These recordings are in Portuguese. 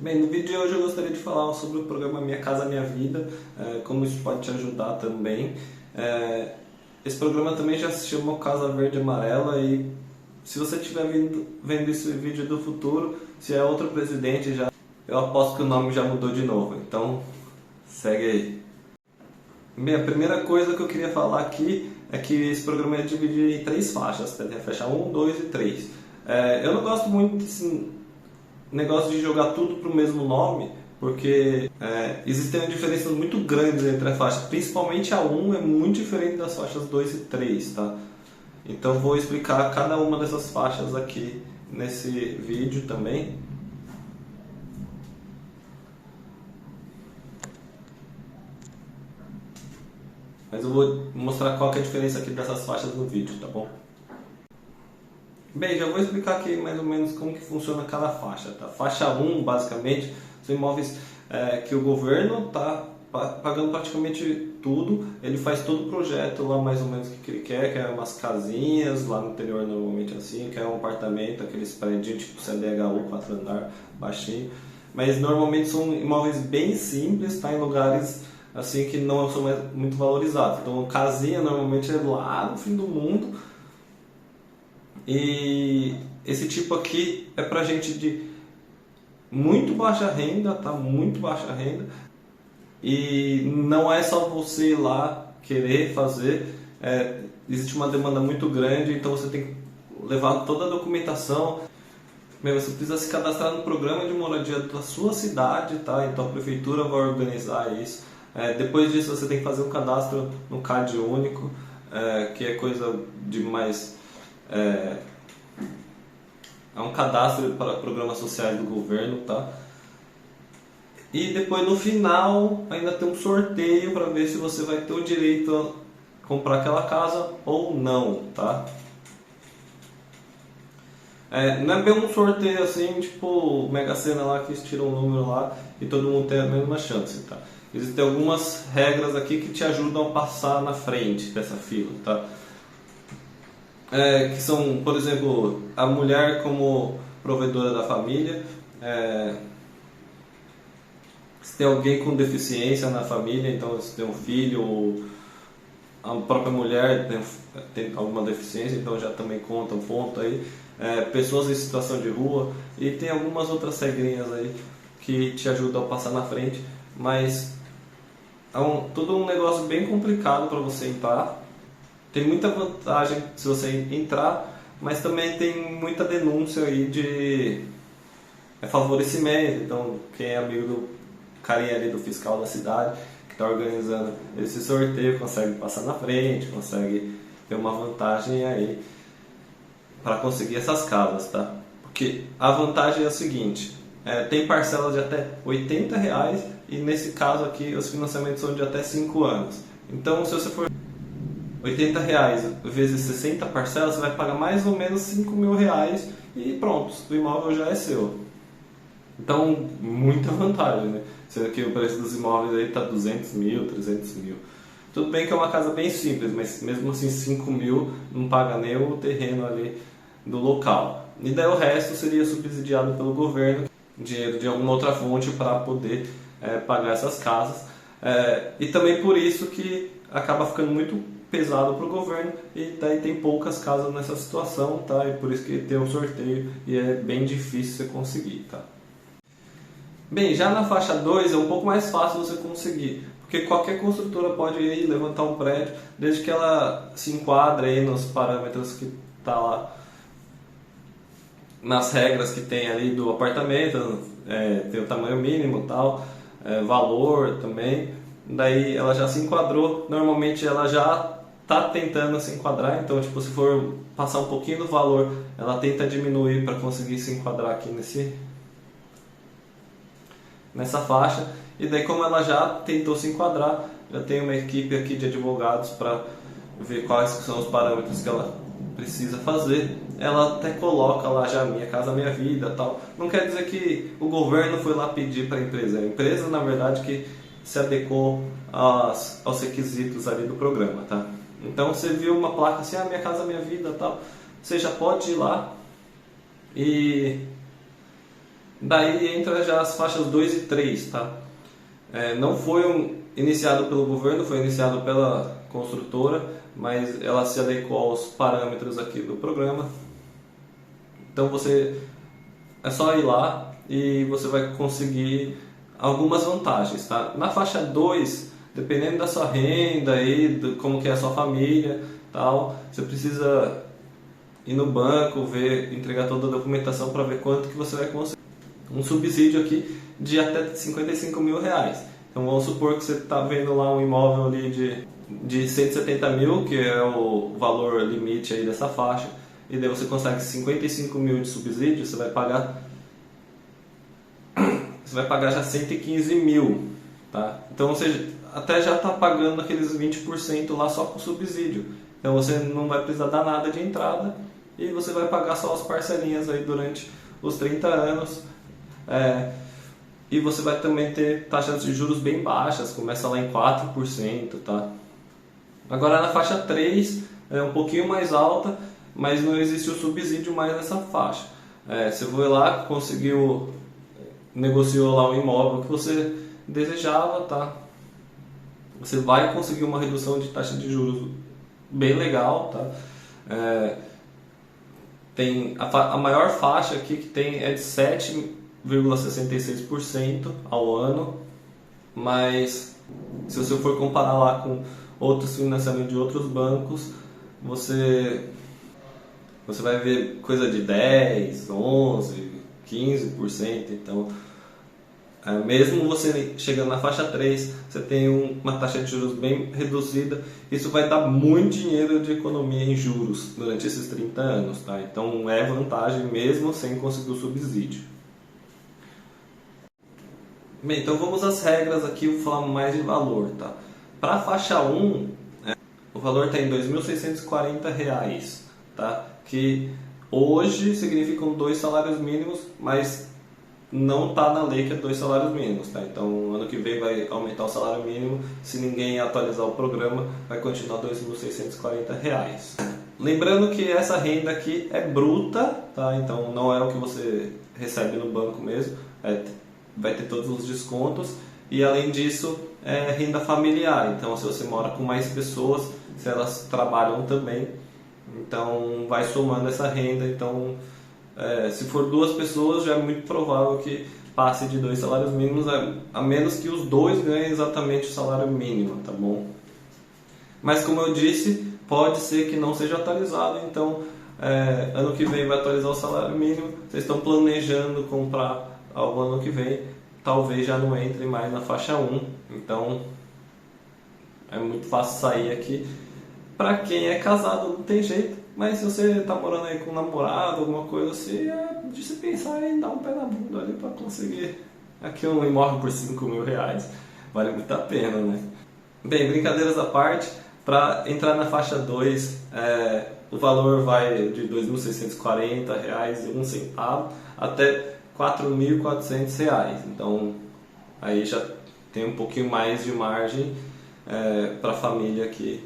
Bem, no vídeo de hoje eu gostaria de falar sobre o programa Minha Casa Minha Vida, como isso pode te ajudar também. Esse programa também já se chama Casa Verde e Amarela e se você estiver vendo esse vídeo do futuro, se é outro presidente já, eu aposto que o nome já mudou de novo, então segue aí. Bem, a primeira coisa que eu queria falar aqui é que esse programa é dividido em 3 faixas, tem a faixa 1, 2 e 3. Eu não gosto muito desse negócio de jogar tudo para o mesmo nome, porque existem diferenças muito grandes entre a faixa, principalmente a 1 é muito diferente das faixas 2 e 3, tá? Então vou explicar cada uma dessas faixas aqui nesse vídeo também. Mas eu vou mostrar qual que é a diferença aqui dessas faixas no vídeo, tá bom? Bem, já vou explicar aqui mais ou menos como que funciona cada faixa, tá? Faixa 1, basicamente, são imóveis que o governo está pagando praticamente tudo, ele faz todo o projeto lá mais ou menos que ele quer é umas casinhas, lá no interior normalmente assim, quer um apartamento, aqueles prédios tipo CDHU, 4 andar, baixinho, mas normalmente são imóveis bem simples, tá? Em lugares assim que não são muito valorizados, então casinha normalmente é lá no fim do mundo. E esse tipo aqui é pra gente de muito baixa renda, tá? Muito baixa renda. E não é só você ir lá querer fazer, existe uma demanda muito grande, então você tem que levar toda a documentação. Você precisa se cadastrar no programa de moradia da sua cidade, tá? Então a prefeitura vai organizar isso. Depois disso você tem que fazer um cadastro no CAD único, que é coisa de mais... É um cadastro para programas sociais do governo, tá? E depois no final ainda tem um sorteio para ver se você vai ter o direito a comprar aquela casa ou não, tá? Não é bem um sorteio assim, tipo Mega Sena lá que eles tiram um número lá e todo mundo tem a mesma chance, tá? Existem algumas regras aqui que te ajudam a passar na frente dessa fila, tá? Que são, por exemplo, a mulher como provedora da família, se tem alguém com deficiência na família, então se tem um filho ou a própria mulher tem alguma deficiência, então já também conta um ponto aí, pessoas em situação de rua e tem algumas outras regrinhas aí que te ajudam a passar na frente, mas é todo um negócio bem complicado para você entrar. Tem muita vantagem se você entrar, mas também tem muita denúncia aí de favorecimento. Então, quem é amigo do carinha ali do fiscal da cidade, que está organizando esse sorteio, consegue passar na frente, consegue ter uma vantagem aí para conseguir essas casas, tá? Porque a vantagem é a seguinte, tem parcelas de até R$80 e nesse caso aqui os financiamentos são de até 5 anos. Então, se você for R$80 vezes 60 parcelas, você vai pagar mais ou menos R$5.000 e pronto, o imóvel já é seu. Então, muita vantagem, né? Sendo que o preço dos imóveis aí está 200 mil, 300 mil. Tudo bem que é uma casa bem simples, mas mesmo assim 5 mil não paga nem o terreno ali do local. E daí o resto seria subsidiado pelo governo, dinheiro de alguma outra fonte para poder pagar essas casas. E também por isso que acaba ficando muito pesado para o governo e daí tem poucas casas nessa situação, tá? E por isso que tem um sorteio e é bem difícil você conseguir, tá? Bem, já na faixa 2 é um pouco mais fácil você conseguir, porque qualquer construtora pode ir levantar um prédio, desde que ela se enquadre aí nos parâmetros que tá lá, nas regras que tem ali do apartamento, tem o tamanho mínimo e tal, valor também. Daí ela já se enquadrou, normalmente ela já está tentando se enquadrar, então tipo, se for passar um pouquinho do valor, ela tenta diminuir para conseguir se enquadrar aqui nessa faixa, e daí como ela já tentou se enquadrar, já tem uma equipe aqui de advogados para ver quais são os parâmetros que ela precisa fazer. Ela até coloca lá já Minha Casa Minha Vida tal. Não quer dizer que o governo foi lá pedir para a empresa na verdade que se adequou aos requisitos ali do programa, tá? Então você viu uma placa assim, Minha Casa Minha Vida tal, você já pode ir lá e Daí entra já as faixas 2 e 3, tá? Não foi iniciado pelo governo, foi iniciado pela construtora, mas ela se adequou aos parâmetros aqui do programa. Então você é só ir lá e você vai conseguir algumas vantagens, tá? Na faixa 2, dependendo da sua renda e de como que é a sua família, tal, você precisa ir no banco, ver, entregar toda a documentação para ver quanto que você vai conseguir. Um subsídio aqui de até 55 mil reais. Então vamos supor que você está vendo lá um imóvel ali de 170 mil, que é o valor limite aí dessa faixa, e daí você consegue 55 mil de subsídio, você vai pagar já 115 mil, tá? Então você até já está pagando aqueles 20% lá só com subsídio. Então você não vai precisar dar nada de entrada e você vai pagar só as parcelinhas aí durante os 30 anos. E você vai também ter taxas de juros bem baixas, começa lá em 4%, tá? Agora na faixa 3 é um pouquinho mais alta, mas não existe o subsídio mais nessa faixa. Você foi lá, negociou lá o imóvel que você desejava, tá? Você vai conseguir uma redução de taxa de juros bem legal, tá? Tem a maior faixa aqui que tem é de 7,66% ao ano, mas se você for comparar lá com outros financiamentos de outros bancos, você vai ver coisa de 10, 11, 15%. Então, mesmo você chegando na faixa 3, você tem uma taxa de juros bem reduzida. Isso vai dar muito dinheiro de economia em juros durante esses 30 anos, tá? Então é vantagem mesmo sem conseguir o subsídio. Bem, então vamos às regras aqui, vou falar mais de valor, tá? Para a faixa 1, o valor está em R$ 2.640, tá? Que hoje significam 2 salários mínimos, mas não está na lei que é 2 salários mínimos, tá? Então ano que vem vai aumentar o salário mínimo, se ninguém atualizar o programa vai continuar R$ 2.640. Lembrando que essa renda aqui é bruta, tá? Então não é o que você recebe no banco mesmo, vai ter todos os descontos e além disso é renda familiar. Então se você mora com mais pessoas, se elas trabalham também, então vai somando essa renda. Então se for 2 pessoas já é muito provável que passe de 2 salários mínimos, a menos que os dois ganhem exatamente o salário mínimo, tá bom? Mas como eu disse, pode ser que não seja atualizado, então ano que vem vai atualizar o salário mínimo, vocês estão planejando comprar ao ano que vem, talvez já não entre mais na faixa 1, então é muito fácil sair aqui. Para quem é casado não tem jeito, mas se você está morando aí com um namorado, alguma coisa assim, de se pensar em dar um pé na bunda ali para conseguir aqui um imóvel por 5 mil reais, vale muito a pena, né? Bem, brincadeiras à parte, para entrar na faixa 2, o valor vai de R$ 2.640,01 até R$ 4.400, então aí já tem um pouquinho mais de margem para a família aqui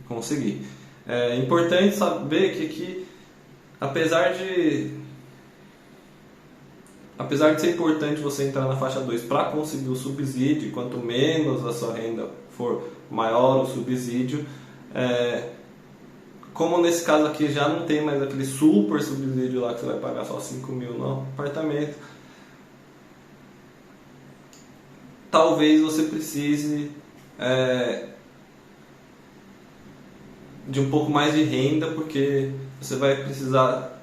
conseguir. É importante saber que aqui, apesar de ser importante você entrar na faixa 2 para conseguir o subsídio, quanto menos a sua renda for, maior o subsídio, como nesse caso aqui já não tem mais aquele super subsídio lá que você vai pagar só 5 mil no apartamento, talvez você precise de um pouco mais de renda, porque você vai precisar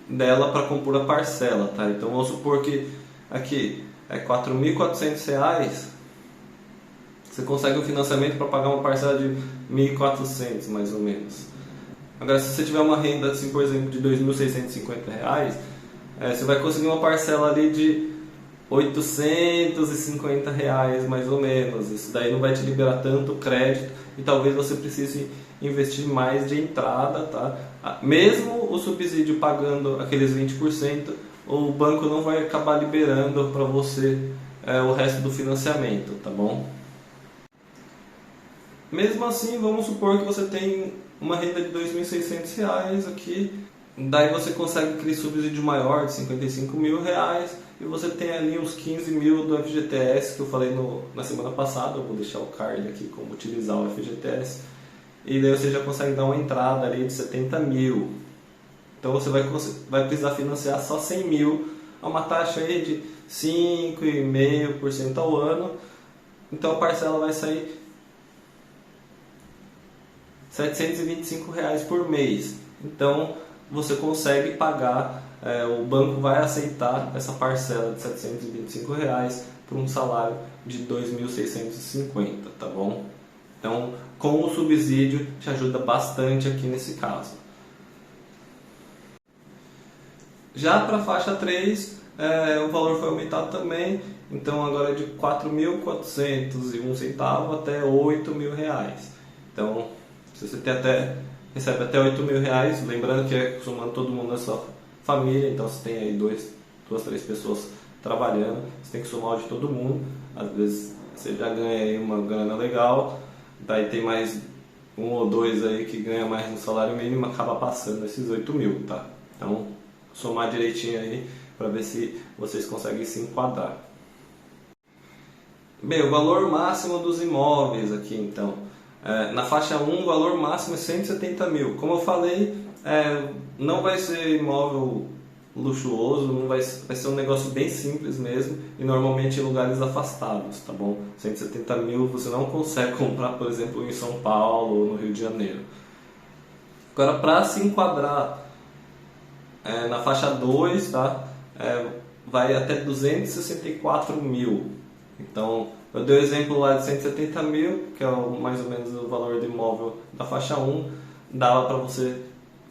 dela para compor a parcela, tá? Então vamos supor que aqui é R$ 4.400, você consegue um financiamento para pagar uma parcela de 1.400 mais ou menos. Agora se você tiver uma renda assim, por exemplo, de R$ 2.650, você vai conseguir uma parcela ali de R$ 850 mais ou menos. Isso daí não vai te liberar tanto crédito e talvez você precise investir mais de entrada, tá? Mesmo o subsídio pagando aqueles 20%, o banco não vai acabar liberando para você o resto do financiamento, tá bom? Mesmo assim, vamos supor que você tem uma renda de R$ 2.600 aqui Daí você consegue aquele subsídio maior de 55 mil reais e você tem ali uns 15 mil do FGTS que eu falei na semana passada. Eu vou deixar o card aqui como utilizar o FGTS. E daí você já consegue dar uma entrada ali de 70 mil. Então você vai precisar financiar só 100 mil a uma taxa aí de 5,5% ao ano. Então a parcela vai sair R$ 725 reais por mês. Então você consegue pagar, o banco vai aceitar essa parcela de R$ 725 reais por um salário de 2.650, tá bom? Então, com o subsídio, te ajuda bastante aqui nesse caso. Já para a faixa 3, o valor foi aumentado também, então agora é de R$ 4.401 até R$ 8.000 reais. Então, se você recebe até R$ 8.000 reais, lembrando que é somando todo mundo da sua família, então você tem aí duas, três pessoas trabalhando, você tem que somar o de todo mundo, às vezes você já ganha aí uma grana legal, daí tem mais um ou dois aí que ganha mais no salário mínimo, acaba passando esses 8.000, tá? Então, somar direitinho aí para ver se vocês conseguem se enquadrar. Bem, o valor máximo dos imóveis aqui então. Na faixa 1 o valor máximo é 170 mil. Como eu falei, não vai ser imóvel luxuoso, não vai ser um negócio bem simples mesmo e normalmente em lugares afastados, tá bom? 170 mil você não consegue comprar, por exemplo, em São Paulo ou no Rio de Janeiro. Agora, para se enquadrar na faixa 2, tá? Vai até 264 mil. Então, eu dei o exemplo lá de 170 mil, que é mais ou menos o valor do imóvel da faixa 1. Dava para você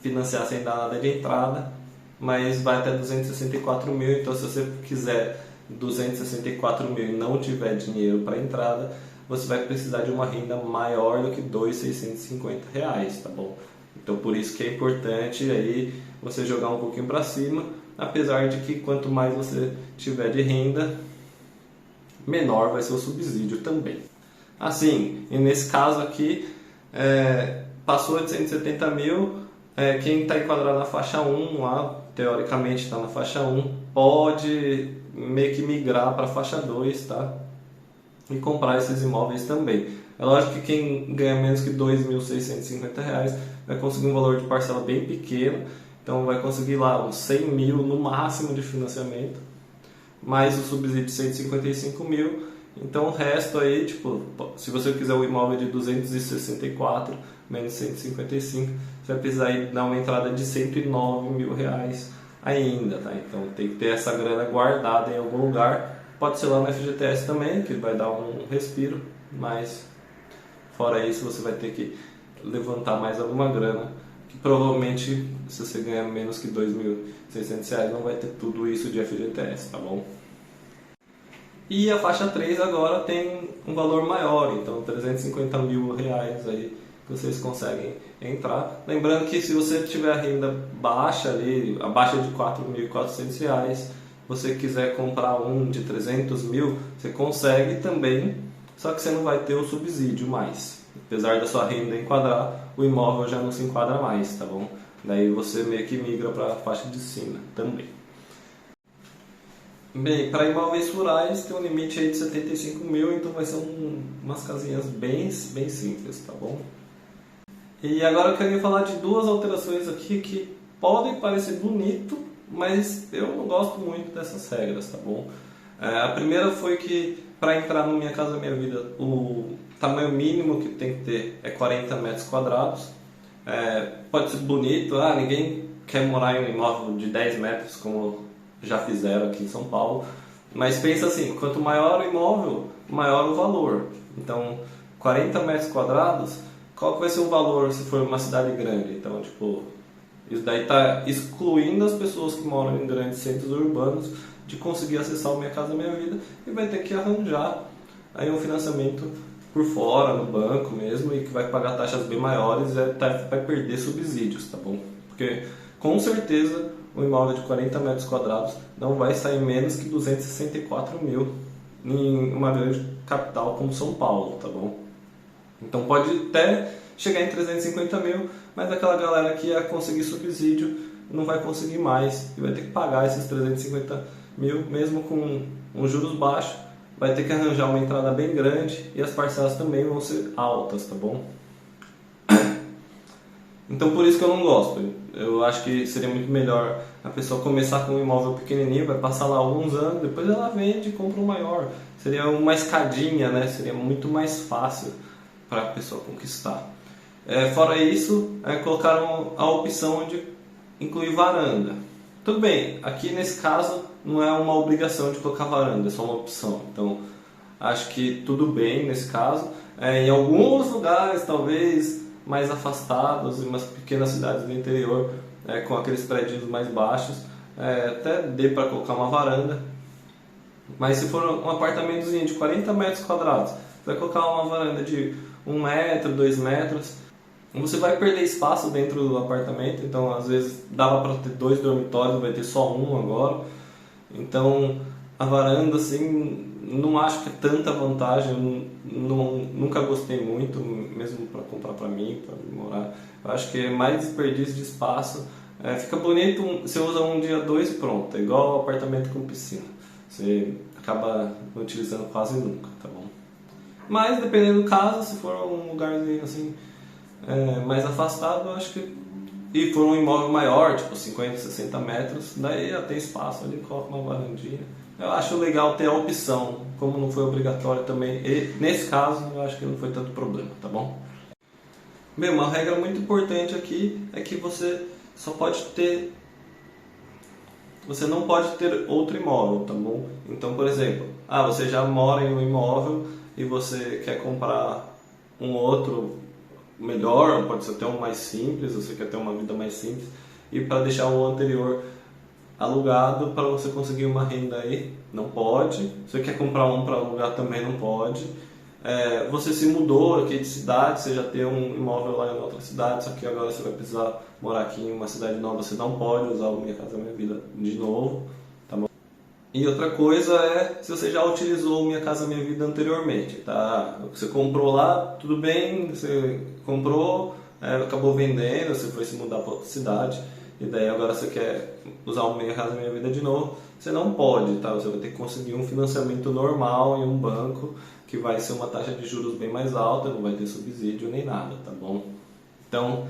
financiar sem dar nada de entrada, mas vai até 264 mil. Então, se você quiser 264 mil e não tiver dinheiro para entrada, você vai precisar de uma renda maior do que R$ 2.650 reais, tá bom? Então, por isso que é importante aí você jogar um pouquinho para cima, apesar de que quanto mais você tiver de renda, menor vai ser o subsídio também. Assim, e nesse caso aqui, passou de 170 mil, quem está enquadrado na faixa 1, lá, teoricamente está na faixa 1, pode meio que migrar para a faixa 2, tá? E comprar esses imóveis também. É lógico que quem ganha menos que R$ 2.650 reais vai conseguir um valor de parcela bem pequeno, então vai conseguir lá uns 100 mil no máximo de financiamento, mais o subsídio de 155 mil. Então o resto aí, tipo, se você quiser o imóvel de 264 menos 155, você vai precisar aí dar uma entrada de 109 mil reais ainda, tá? Então tem que ter essa grana guardada em algum lugar. Pode ser lá no FGTS também, que vai dar um respiro, mas fora isso você vai ter que levantar mais alguma grana, que provavelmente, se você ganhar menos que R$ 2.600, não vai ter tudo isso de FGTS, tá bom? E a faixa 3 agora tem um valor maior, então 350 mil reais aí que vocês conseguem entrar. Lembrando que se você tiver renda baixa ali, abaixo de R$ 4.400, você quiser comprar um de 300 mil, você consegue também, só que você não vai ter o subsídio mais. Apesar da sua renda enquadrar, o imóvel já não se enquadra mais, tá bom? Daí você meio que migra para a faixa de cima também. Bem, para imóveis rurais tem um limite aí de 75 mil, então vai ser umas casinhas bem simples, tá bom? E agora eu queria falar de duas alterações aqui que podem parecer bonito, mas eu não gosto muito dessas regras, tá bom? A primeira foi que para entrar no Minha Casa Minha Vida, o tamanho mínimo que tem que ter é 40 metros quadrados. Pode ser bonito, ninguém quer morar em um imóvel de 10 metros como já fizeram aqui em São Paulo, mas pensa assim, quanto maior o imóvel, maior o valor. Então, 40 metros quadrados, qual que vai ser o valor se for uma cidade grande? Então, tipo, isso daí está excluindo as pessoas que moram em grandes centros urbanos de conseguir acessar o Minha Casa Minha Vida e vai ter que arranjar aí um financiamento por fora, no banco mesmo, e que vai pagar taxas bem maiores e vai perder subsídios, tá bom? Porque, com certeza, um imóvel de 40 metros quadrados não vai sair menos que 264 mil em uma grande capital como São Paulo, tá bom? Então pode até chegar em 350 mil, mas aquela galera que ia conseguir subsídio não vai conseguir mais e vai ter que pagar esses 350 mil, mesmo com uns juros baixos, vai ter que arranjar uma entrada bem grande e as parcelas também vão ser altas, tá bom? Então por isso que eu não gosto. Eu acho que seria muito melhor a pessoa começar com um imóvel pequenininho, vai passar lá alguns anos, depois ela vende e compra um maior. Seria uma escadinha, né? Seria muito mais fácil para a pessoa conquistar. Fora isso, colocaram a opção de incluir varanda. Tudo bem, aqui nesse caso não é uma obrigação de colocar varanda, é só uma opção. Então acho que tudo bem nesse caso. Em alguns lugares, talvez mais afastados, em umas pequenas cidades do interior, com aqueles prédios mais baixos, até dê para colocar uma varanda. Mas se for um apartamentozinho de 40 metros quadrados, você vai colocar uma varanda de 1 metro, 2 metros, você vai perder espaço dentro do apartamento. Então às vezes dava para ter 2 dormitórios, vai ter só um agora. Então a varanda, assim, não acho que é tanta vantagem, nunca gostei muito, mesmo para comprar para mim, para morar. Eu acho que é mais desperdício de espaço. Fica bonito, você usa um dia, dois e pronto, é igual apartamento com piscina. Você acaba não utilizando quase nunca, tá bom? Mas dependendo do caso, se for um lugarzinho assim, mais afastado, eu acho que, e for um imóvel maior, tipo 50, 60 metros, daí já tem espaço ali, coloca uma varandinha. Eu acho legal ter a opção, como não foi obrigatório também, e nesse caso eu acho que não foi tanto problema, tá bom? Bem, uma regra muito importante aqui é que você não pode ter outro imóvel, tá bom? Então, por exemplo, você já mora em um imóvel e você quer comprar um outro melhor, pode ser até um mais simples, você quer ter uma vida mais simples, e para deixar o anterior alugado para você conseguir uma renda aí, não pode. Você quer comprar um para alugar também não pode. Você se mudou aqui de cidade, você já tem um imóvel lá em outra cidade, só que agora você vai precisar morar aqui em uma cidade nova, você não pode usar o Minha Casa Minha Vida de novo, tá bom? E outra coisa se você já utilizou o Minha Casa Minha Vida anteriormente, tá? Você comprou lá, tudo bem, você comprou, acabou vendendo, você foi se mudar para outra cidade, e daí agora você quer usar o Minha Casa Minha Vida de novo, você não pode, tá? Você vai ter que conseguir um financiamento normal em um banco, que vai ser uma taxa de juros bem mais alta, não vai ter subsídio nem nada, tá bom? Então,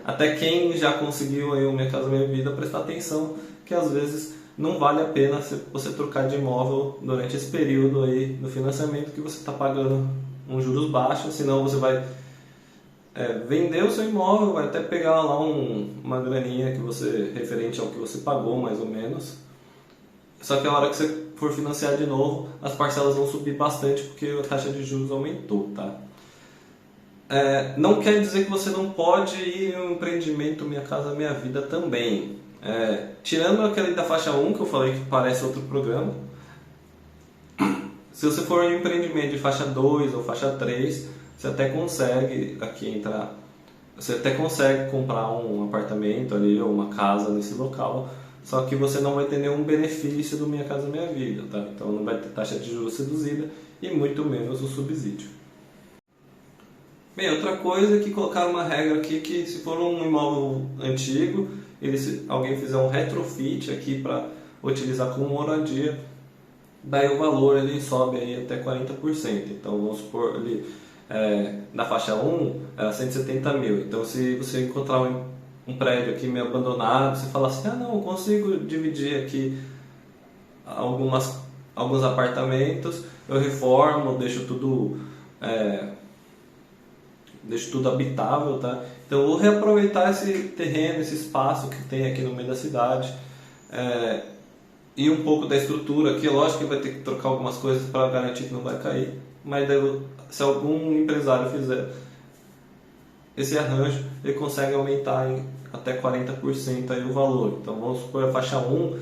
até quem já conseguiu aí o Minha Casa Minha Vida, prestar atenção que às vezes não vale a pena você trocar de imóvel durante esse período aí do financiamento que você está pagando uns juros baixos, senão você vai vender o seu imóvel, vai até pegar lá uma graninha referente ao que você pagou mais ou menos. Só que a hora que você for financiar de novo, as parcelas vão subir bastante porque a taxa de juros aumentou, tá? Não quer dizer que você não pode ir em um empreendimento Minha Casa Minha Vida também. Tirando aquele da faixa 1 que eu falei que parece outro programa, se você for em um empreendimento de faixa 2 ou faixa 3, você até consegue aqui entrar, você até consegue comprar um apartamento ali ou uma casa nesse local, só que você não vai ter nenhum benefício do Minha Casa Minha Vida, tá? Então não vai ter taxa de juros reduzida e muito menos o subsídio. Bem, outra coisa é que colocaram uma regra aqui que se for um imóvel antigo, se alguém fizer um retrofit aqui para utilizar como moradia, daí o valor ele sobe aí até 40%. Então vamos supor ali, na faixa 1 era 170 mil. Então se você encontrar um prédio aqui meio abandonado, você fala assim, não, eu consigo dividir aqui alguns apartamentos, eu reformo, deixo tudo habitável, tá? Então eu vou reaproveitar esse terreno, esse espaço que tem aqui no meio da cidade, e um pouco da estrutura aqui. Lógico que vai ter que trocar algumas coisas para garantir que não vai cair, mas se algum empresário fizer esse arranjo, ele consegue aumentar em até 40% aí o valor. Então vamos supor a faixa 1,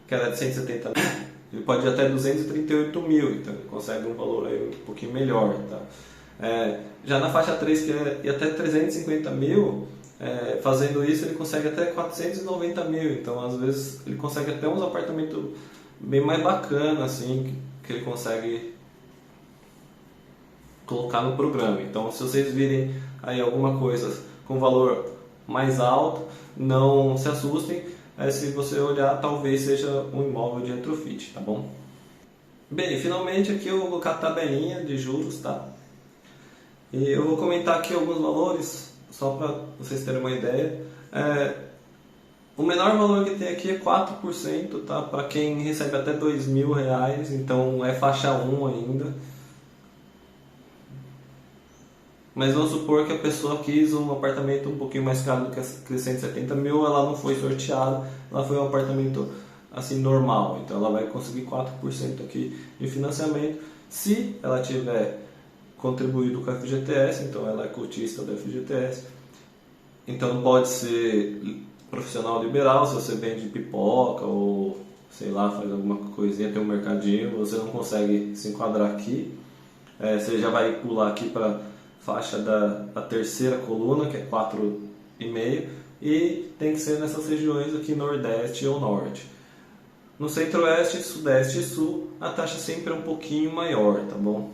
que era de 170 mil, ele pode ir até 238 mil, então ele consegue um valor aí um pouquinho melhor, tá? Já na faixa 3, que é até 350 mil, fazendo isso ele consegue até 490 mil, então às vezes ele consegue até uns apartamentos bem mais bacanas assim, que ele consegue colocar no programa. Então se vocês virem aí alguma coisa com valor mais alto, não se assustem. Se você olhar, talvez seja um imóvel de retrofit, tá bom? Bem, finalmente aqui eu vou colocar a tabelinha de juros, tá? E eu vou comentar aqui alguns valores, só para vocês terem uma ideia. O menor valor que tem aqui é 4%, tá? Para quem recebe até R$ 2.000, então é faixa 1 ainda. Mas vamos supor que a pessoa quis um apartamento um pouquinho mais caro do que 170 mil, ela não foi sorteada, ela foi um apartamento assim normal, então ela vai conseguir 4% aqui de financiamento se ela tiver contribuído com a FGTS, então ela é cotista da FGTS. Então pode ser profissional liberal, se você vende pipoca ou sei lá, faz alguma coisinha, tem um mercadinho, você não consegue se enquadrar aqui, você já vai pular aqui para faixa da terceira coluna, que é 4,5, e tem que ser nessas regiões aqui, Nordeste ou Norte. No Centro-Oeste, Sudeste e Sul, a taxa sempre é um pouquinho maior, tá bom?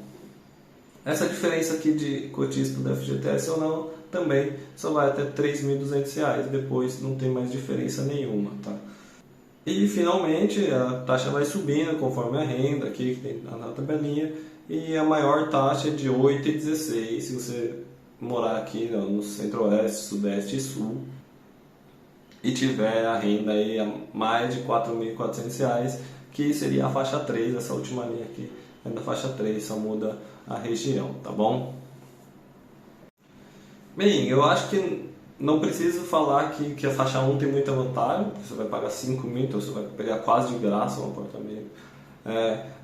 Essa diferença aqui de cotista da FGTS ou não, também só vai até R$ 3.200, depois não tem mais diferença nenhuma, tá? E finalmente a taxa vai subindo conforme a renda, aqui que tem na tabelinha, e a maior taxa é de 8,16 se você morar aqui no Centro-Oeste, Sudeste e Sul e tiver a renda aí a mais de R$ 4.400, que seria a faixa 3, essa última linha aqui é da faixa 3, só muda a região, tá bom? Bem, eu acho que não preciso falar que a faixa 1 tem muita vantagem, você vai pagar 5 mil, então você vai pegar quase de graça um apartamento.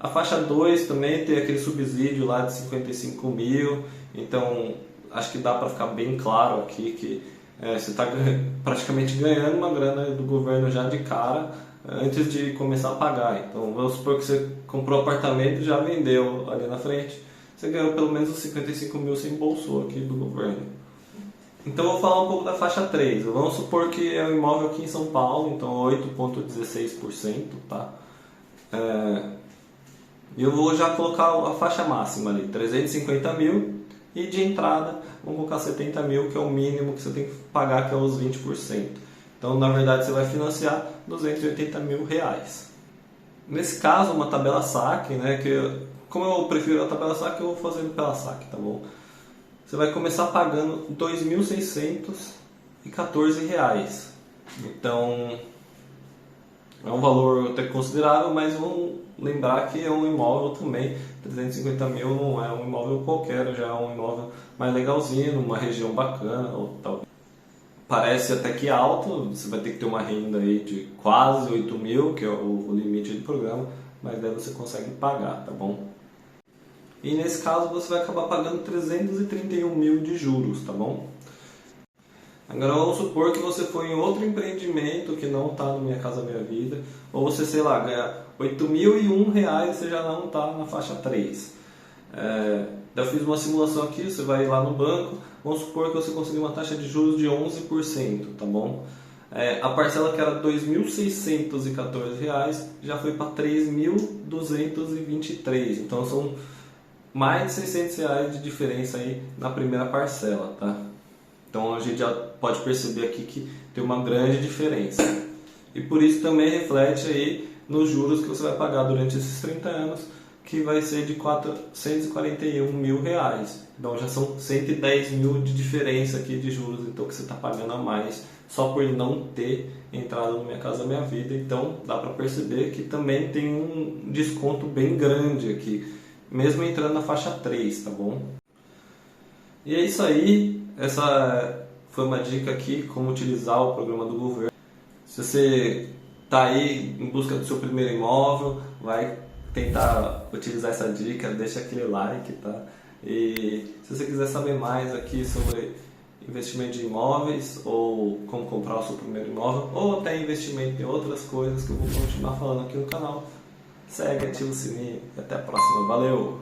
A faixa 2 também tem aquele subsídio lá de 55 mil, então acho que dá para ficar bem claro aqui que você está praticamente ganhando uma grana do governo já de cara antes de começar a pagar. Então vamos supor que você comprou apartamento e já vendeu ali na frente, você ganhou pelo menos os 55 mil, você embolsou aqui do governo. Então eu vou falar um pouco da faixa 3. Vamos supor que é um imóvel aqui em São Paulo, então 8,16%, tá? E eu vou já colocar a faixa máxima ali, 350 mil, e de entrada vamos colocar 70 mil, que é o mínimo que você tem que pagar, que é os 20%. Então na verdade você vai financiar R$ 280 mil. Nesse caso, uma tabela saque, né, como eu prefiro a tabela saque, eu vou fazendo pela saque, tá bom? Você vai começar pagando R$ 2.614. Então é um valor até considerável, mas vamos lembrar que é um imóvel também. 350 mil não é um imóvel qualquer, já é um imóvel mais legalzinho, numa região bacana ou tal. Parece até que alto, você vai ter que ter uma renda aí de quase 8 mil, que é o limite do programa, mas daí você consegue pagar, tá bom? E nesse caso você vai acabar pagando 331 mil de juros, tá bom? Agora vamos supor que você foi em outro empreendimento que não está no Minha Casa Minha Vida, ou você, sei lá, ganha R$ 8.001 e você já não está na faixa 3. Eu fiz uma simulação aqui, você vai lá no banco, vamos supor que você conseguiu uma taxa de juros de 11%, tá bom? A parcela que era R$ 2.614 já foi para R$ 3.223, então são mais de R$ 600 de diferença aí na primeira parcela, tá? Então a gente já pode perceber aqui que tem uma grande diferença. E por isso também reflete aí nos juros que você vai pagar durante esses 30 anos, que vai ser de R$ 441 mil. Então já são 110 mil de diferença aqui de juros, então que você está pagando a mais só por não ter entrado no Minha Casa Minha Vida. Então dá para perceber que também tem um desconto bem grande aqui, mesmo entrando na faixa 3, tá bom? E é isso aí, essa foi uma dica aqui, como utilizar o programa do governo. Se você está aí em busca do seu primeiro imóvel, vai tentar utilizar essa dica, deixa aquele like, tá? E se você quiser saber mais aqui sobre investimento de imóveis, ou como comprar o seu primeiro imóvel, ou até investimento em outras coisas que eu vou continuar falando aqui no canal, segue, ativa o sininho e até a próxima. Valeu!